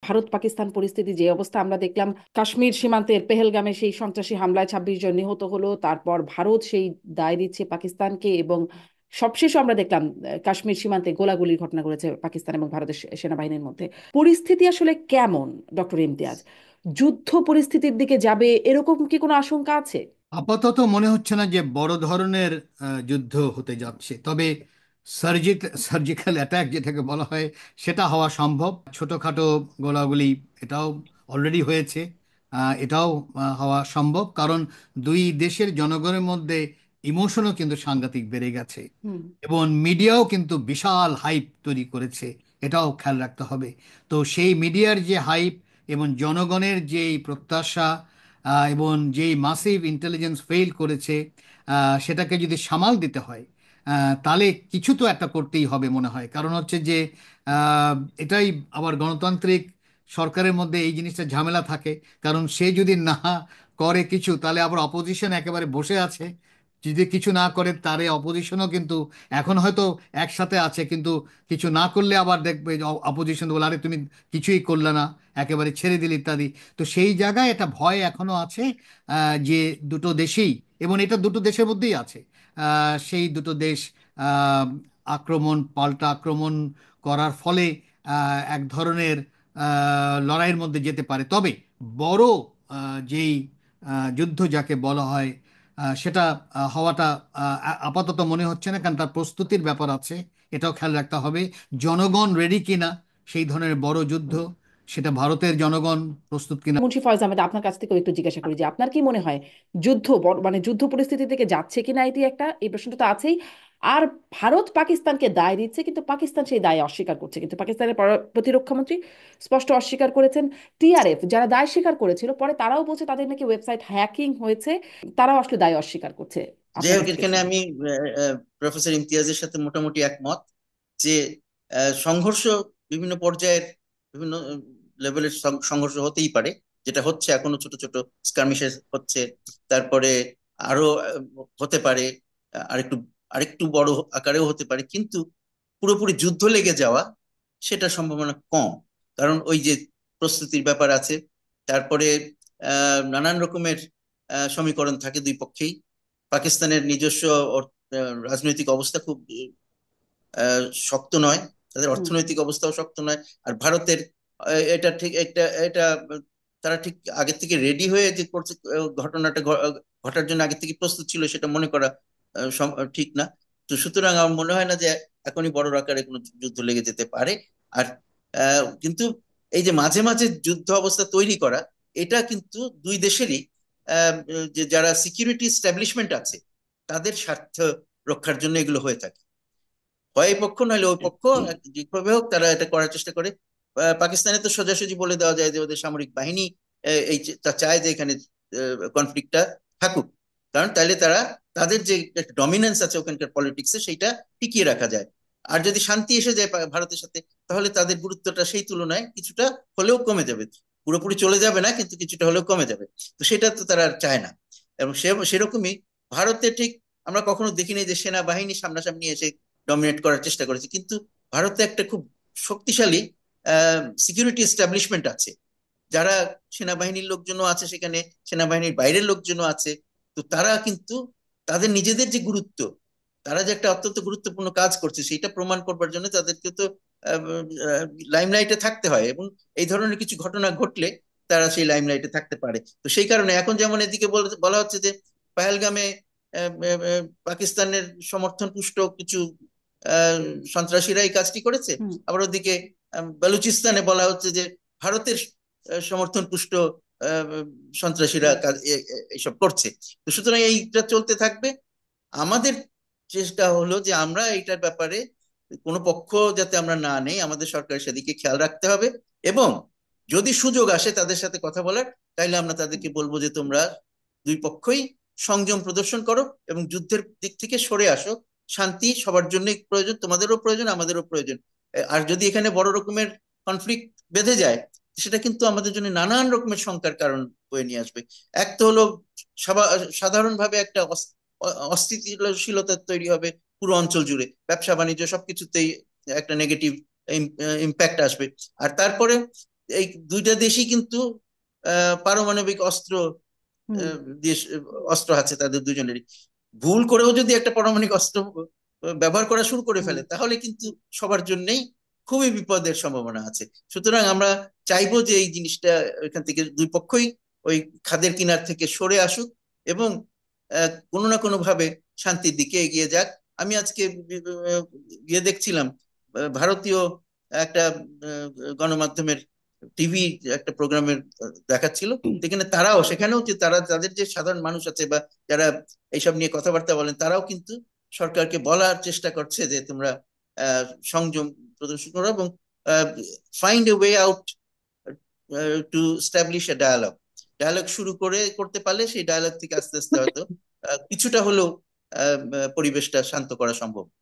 ভারত পাকিস্তান পরিস্থিতি যে অবস্থা আমরা দেখলাম, কাশ্মীর সীমান্তের পেহেলগামে সেই সন্ত্রাসী হামলায় 26 জন নিহত হলো, তারপর ভারত সেই দায় দিচ্ছে পাকিস্তানকে, এবং সবশেষে আমরা দেখলাম কাশ্মীর সীমান্তে গোলাগুলির ঘটনা ঘটেছে পাকিস্তান এবং ভারতের সেনাবাহিনীর মধ্যে। পরিস্থিতি আসলে কেমন ডক্টর ইমতিয়াজ? যুদ্ধ পরিস্থিতির দিকে যাবে এরকম কি কোনো আশঙ্কা আছে? আপাতত মনে হচ্ছে না যে বড় ধরনের যুদ্ধ হতে যাচ্ছে, তবে সার্জিক্যাল অ্যাটাক যেটাকে বলা হয় সেটা হওয়া সম্ভব। ছোটখাটো গোলাগুলি এটাও অলরেডি হয়েছে। এটাও হওয়া সম্ভব, কারণ দুই দেশের জনগণের মধ্যে ইমোশনও কিন্তু সাংঘাতিক বেড়ে গেছে, হুম। এবং মিডিয়াও কিন্তু বিশাল হাইপ তৈরি করেছে। এটাও খেয়াল রাখতে হবে। তো সেই মিডিয়ার যে হাইপ এবং জনগণের যেই প্রত্যাশা, এবং যেই মাসিভ ইন্টেলিজেন্স ফেল করেছে, সেটাকে যদি সামাল দিতে হয়, তাহলে কিছু তো একটা করতেই হবে মনে হয়। কারণ হচ্ছে যে আহ, এটাই আবার গণতান্ত্রিক সরকারের মধ্যে এই জিনিসটা ঝামেলা থাকে। কারণ সে যদি না করে কিছু, তাহলে আবার অপোজিশন একেবারে বসে আছে। যদি কিছু না করে, তারে অপোজিশনও কিন্তু এখন হয়তো একসাথে আছে, কিন্তু কিছু না করলে আবার দেখবে অপোজিশন বলে, আরে তুমি কিছুই করলে না, একেবারে ছেড়ে দিলে ইত্যাদি। তো সেই জায়গায় একটা ভয় এখনো আছে, যে দুটো দেশেই, এবং এটা দুটো দেশের মধ্যেই আছে, সেই দুটো দেশ আহ, পাল্টা আক্রমণ করার ফলে এক ধরনের লড়াইয়ের মধ্যে যেতে পারে। তবে বড় যেই যুদ্ধ যাকে বলা হয়, সেটা হওয়াটা আপাতত মনে হচ্ছে না, কারণ তার প্রস্তুতির ব্যাপার আছে। এটাও খেয়াল রাখতে হবে জনগণ রেডি কিনা সেই ধরনের বড় যুদ্ধ, সেটা ভারতের জনগণ প্রস্তুত কিনা। মুন্সি ফয়েজ আহমেদ, আপনার কাছ থেকে একটু জিজ্ঞাসা করি যে আপনার কি মনে হয় মানে যুদ্ধ পরিস্থিতি থেকে যাচ্ছে কিনা, এটি একটা, এই প্রশ্নটা তো আছেই। আর ভারত পাকিস্তানকে দায় দিচ্ছে, কিন্তু পাকিস্তান সেই দায় অস্বীকার করছে, কিন্তু পাকিস্তানের প্রতিরক্ষা মন্ত্রী স্পষ্ট অস্বীকার করেছেন। টিআরএফ যারা দায় স্বীকার করেছিল, পরে তারাও বলছে তাদের নাকি ওয়েবসাইট হ্যাকিং হয়েছে, তারাও আসলে দায় অস্বীকার করছে। যাই আপনার হোক, কাছে এখানে প্রশ্ন। আমি প্রফেসর ইমতিয়াজের সাথে মোটামুটি একমত যে সংঘর্ষ বিভিন্ন পর্যায়ের, বিভিন্ন লেভেলের সংঘর্ষ হতেই পারে। যেটা হচ্ছে এখনো ছোট ছোট স্কার্মিশেস হচ্ছে, তারপরে আরো হতে পারে, আরেকটু আরেকটু বড় আকারেও হতে পারে, কিন্তু পুরোপুরি যুদ্ধ লেগে যাওয়া সেটা সম্ভাবনা কম। কারণ ওই যে প্রস্তুতির ব্যাপার আছে, তারপরে নানান রকমের সমীকরণ থাকে দুই পক্ষেই। পাকিস্তানের নিজস্ব রাজনৈতিক অবস্থা খুব শক্ত নয়, তাদের হুম। অর্থনৈতিক অবস্থাও শক্ত নয়। আর ভারতের এটা ঠিক এটা এটা তারা ঠিক আগের থেকে রেডি হয়ে যে করছে, ঘটনাটা ঘটার জন্য আগের থেকে প্রস্তুত ছিল, সেটা মনে করা ঠিক না। তো সুতরাং আমার মনে হয় না যে এখনই বড় আকারে কোনো যুদ্ধ লেগে যেতে পারে। আর কিন্তু এই যে মাঝে মাঝে যুদ্ধ অবস্থা তৈরি করা, এটা কিন্তু দুই দেশেরই আহ, যে যারা সিকিউরিটি স্ট্যাবলিশমেন্ট আছে তাদের স্বার্থ রক্ষার জন্য এগুলো হয়ে থাকে। হয় এই পক্ষ নইলে ওই পক্ষ, যেভাবে হোক তারা এটা করার চেষ্টা করে। পাকিস্তানে তো সোজাসুজি বলে দেওয়া যায় যে ওদের সামরিক বাহিনী তা চায় যে এখানে কনফ্লিক্টটা থাকুক, কারণ তাইলে তারা তাদের যে ডমিনেন্স আছে ওখানকার পলিটিক্সে সেইটা টিকিয়ে রাখা যায়। আর যদি শান্তি এসে যায় ভারতের সাথে, তাহলে তাদের গুরুত্বটা সেই তুলনায় কিছুটা হলেও কমে যাবে। পুরোপুরি চলে যাবে না, কিন্তু কিছুটা হলেও কমে যাবে। তো সেটা তো তারা আর চায় না। এবং সেরকমই ভারতে ঠিক আমরা কখনো দেখিনি যে সেনাবাহিনী সামনাসামনি এসে ডমিনেট করার চেষ্টা করেছে, কিন্তু ভারতে একটা খুব শক্তিশালী সিকিউরিটি এস্টাবলিশমেন্ট আছে, যারা সেনাবাহিনীর লোকজনও আছে সেখানে, সেনাবাহিনীর বাইরের লোকজনও আছে। তো তারা কিন্তু তাদের নিজেদের যে গুরুত্ব, তারা যে একটা অত্যন্ত গুরুত্বপূর্ণ কাজ করছে সেটা প্রমাণ করবার জন্য তাদেরকে তো লাইমলাইটে থাকতে হয়, এবং এই ধরনের কিছু ঘটনা ঘটলে তারা সেই লাইমলাইটে থাকতে পারে। তো সেই কারণে এখন যেমন এদিকে বলা হচ্ছে যে পাহেলগামে পাকিস্তানের সমর্থন পুষ্ট কিছু আহ, সন্ত্রাসীরা এই কাজটি করেছে। হুম। আবার ওদিকে বেলুচিস্তানে বলা হচ্ছে যে ভারতের সমর্থন পুষ্ট সন্ত্রাসীরা এইসব করছে। তো সুতরাং এইটা চলতে থাকবে। আমাদের চেষ্টা হলো যে আমরা এইটার ব্যাপারে কোনো পক্ষ যাতে আমরা না নেই, আমাদের সরকারের সেদিকে খেয়াল রাখতে হবে। এবং যদি সুযোগ আসে তাদের সাথে কথা বলার, তাইলে আমরা তাদেরকে বলবো যে তোমরা দুই পক্ষই সংযম প্রদর্শন করো এবং যুদ্ধের দিক থেকে সরে আসো। শান্তি সবার জন্যই প্রয়োজন, তোমাদেরও প্রয়োজন, আমাদেরও প্রয়োজন। আর যদি এখানে বড় রকমের কনফ্লিক্ট বেঁধে যায়, সেটা কিন্তু আমাদের জন্য নানান রকমের শঙ্কার কারণ বয়ে নিয়ে আসবে। এক তো হলো সাধারণভাবে একটা অস্থিতিশীলতা তৈরি হবে পুরো অঞ্চল জুড়ে, ব্যবসা বাণিজ্য সবকিছুতেই একটা নেগেটিভ ইম্প্যাক্ট আসবে। আর তারপরে এই দুইটা দেশই কিন্তু পারমাণবিক অস্ত্র হুম। দিয়ে অস্ত্র আছে তাদের দুজনেরই। ভুল করেও যদি একটা পারমাণবিক অস্ত্র ব্যবহার করা শুরু করে হুম। ফেলে তাহলে কিন্তু সবার জন্যই খুবই বিপদের সম্ভাবনা আছে। সুতরাং আমরা চাইবো যে এই জিনিসটা এখান থেকে দুই পক্ষই ওই খাদের কিনার থেকে সরে আসুক এবং কোনো না কোনো ভাবে শান্তির দিকে এগিয়ে যাক। আমি আজকে গিয়ে দেখছিলাম ভারতীয় একটা গণমাধ্যমের টিভি একটা প্রোগ্রামের দেখাচ্ছিল, যেখানে তারাও সেখানেও যে তারা তাদের যে সাধারণ মানুষ আছে বা যারা এইসব নিয়ে কথাবার্তা বলেন তারাও কিন্তু সরকারকে বলার চেষ্টা করছে যে তোমরা সংযম প্রদর্শন করো এবং find a way out to establish a dialogue. Dialogue শুরু করতে পারলে সেই ডায়ালগ থেকে আস্তে আস্তে হয়তো কিছুটা হলেও পরিবেশটা শান্ত করা সম্ভব।